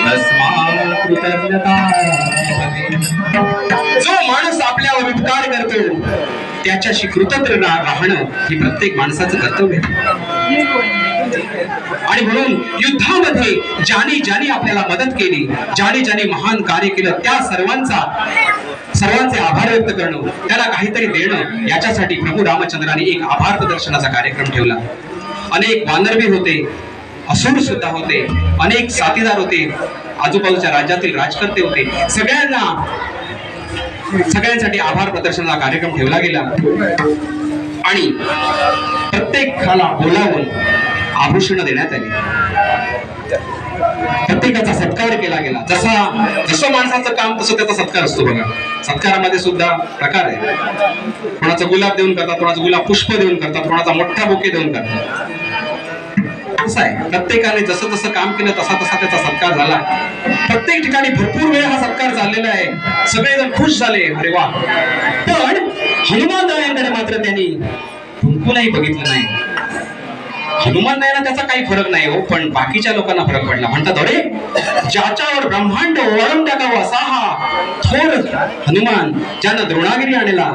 तस्मात् कृतज्ञता। जो माणूस आपल्यावर उपकार करतो त्याच्याशी कृतज्ञ राहणं ही प्रत्येक माणसाचं कर्तव्य आहे। आणि म्हणून युद्धामध्ये ज्याने आपल्याला मदत केली, ज्याने महान कार्य केलं, त्या सर्वांचे आभार व्यक्त करणं, त्याला काहीतरी देणं, याच्यासाठी प्रभू रामचंद्राने एक आभार प्रदर्शनाचा कार्यक्रम ठेवला। अनेक वानरवीर होते, असुर सुद्धा होते, अनेक साथीदार होते, आजूबाजूच्या राज्यातील राजकर्ते होते, सगळ्यांसाठी आभार प्रदर्शनाचा कार्यक्रम ठेवला गेला आणि प्रत्येकाला बोलावून आभूषण देण्यात आली। प्रत्येकाचा सत्कार केला गेला। जसं माणसाचं काम तसं त्याचा सत्कार असतो बघा। सत्कारामध्ये सुद्धा प्रकार आहे, कोणाचा गुलाब देऊन करतात, कोणाचा गुलाब पुष्प देऊन करतात, कोणाचा मोठा बुके देऊन करतात। असं आहे, प्रत्येकाने जसं जसं काम केलं तसा त्याचा सत्कार झाला। प्रत्येक ठिकाणी भरपूर वेळ हा सत्कार झालेला आहे, सगळेजण खुश झाले, अरे वा। पण हनुमानरायांकडे मात्र त्यांनी भुंकूनही बघितलं नाही। हनुमान रायाला त्याचा काही फरक नाही हो, पण बाकीच्या लोकांना फरक पडला। म्हणतात, अरे ज्याच्यावर ब्रह्मांड ओवाळून टाकावं असा हा थोर हनुमान, ज्यानं द्रोणागिरी आणला,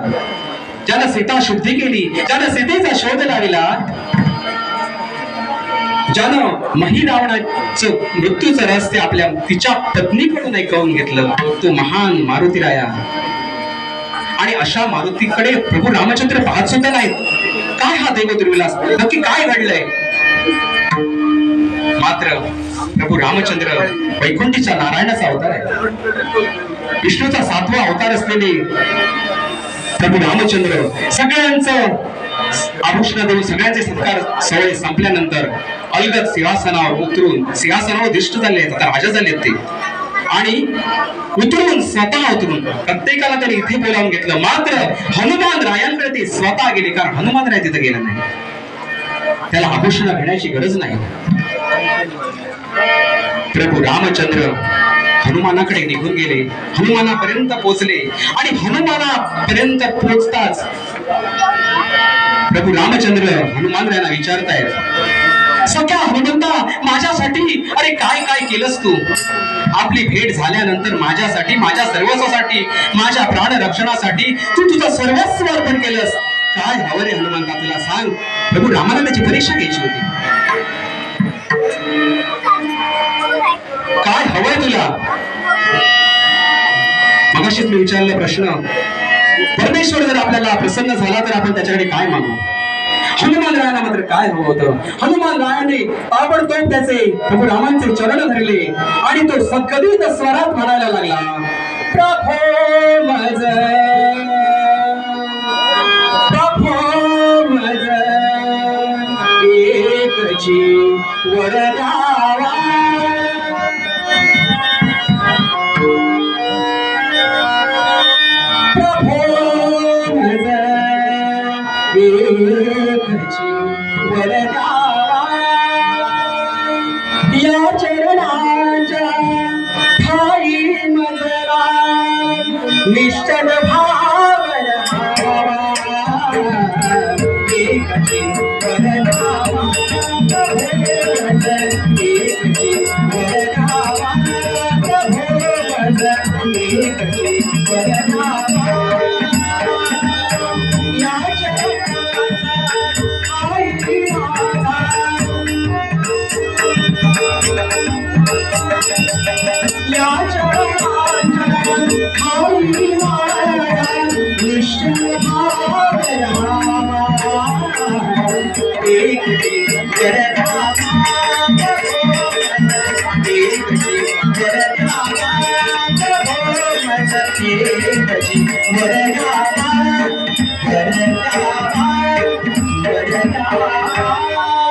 ज्यानं सीता शुद्धी केली, ज्यानं सीतेचा शोध लावला, ज्यानं मही रावणाचं मृत्यूचं रहस्य तिच्या पत्नीकडून ऐकवून घेतलं, तो महान मारुतीराया। आणि अशा मारुतीकडे प्रभू रामचंद्र पाहत सुद्धा नाहीत। काय हा देवदुर्विलास, नक्की काय घडलंय? मात्र प्रभू रामचंद्र वैकुंठीच्या नारायणाचा अवतार आहे, विष्णूचा 7वा अवतार असलेले प्रभू रामचंद्र सगळ्यांचं आभूषण देऊन, सगळ्यांचे सत्कार सवय संपल्यानंतर अलगद सिंहासनावर दिष्ट झाले, आता राजा झालेत ते, आणि स्वतः उतरून प्रत्येकाला त्यांनी इथे बोलावून घेतलं। मात्र हनुमान रायांकडे ते स्वतः गेले, कारण हनुमान राय तिथे गेला नाही, त्याला आभूषण घेण्याची गरज नाही। प्रभू रामचंद्र हनुमानाकडे निघून गेले, हनुमानापर्यंत पोहोचले, आणि हनुमानापर्यंत पोहोचताच प्रभू रामचंद्र हनुमान रायांना विचारतायत, सख्या हनुमंता, माझ्यासाठी अरे काय काय केलंस तू? आपली भेट झाल्यानंतर माझ्यासाठी, माझ्या सर्वस्वासाठी, माझ्या प्राण रक्षणासाठी तू तुझं सर्वस्व अर्पण केलंस। काय हवं रे हनुमंता, तुला सांग। प्रभू रामाला त्याची परीक्षा घ्यायची होती, काय हवंय तुला? मगाशीच मी विचारला प्रश्न, परमेश्वर जर आपल्याला प्रसन्न झाला तर आपण त्याच्याकडे काय मागू? हनुमान रायाला मात्र काय हवं होतं? हनुमान रायाने ताबडतोब त्याचे प्रभू रामांचे चरण धरले आणि तो सद्गदित स्वरात म्हणायला लागला, प्रभो मज एकची वरदावा, या चरणांच्या ठाई मजला निश्चल भावना, एकची वरदावा, एकची वरदावा, एकची वरदावा। वरदावा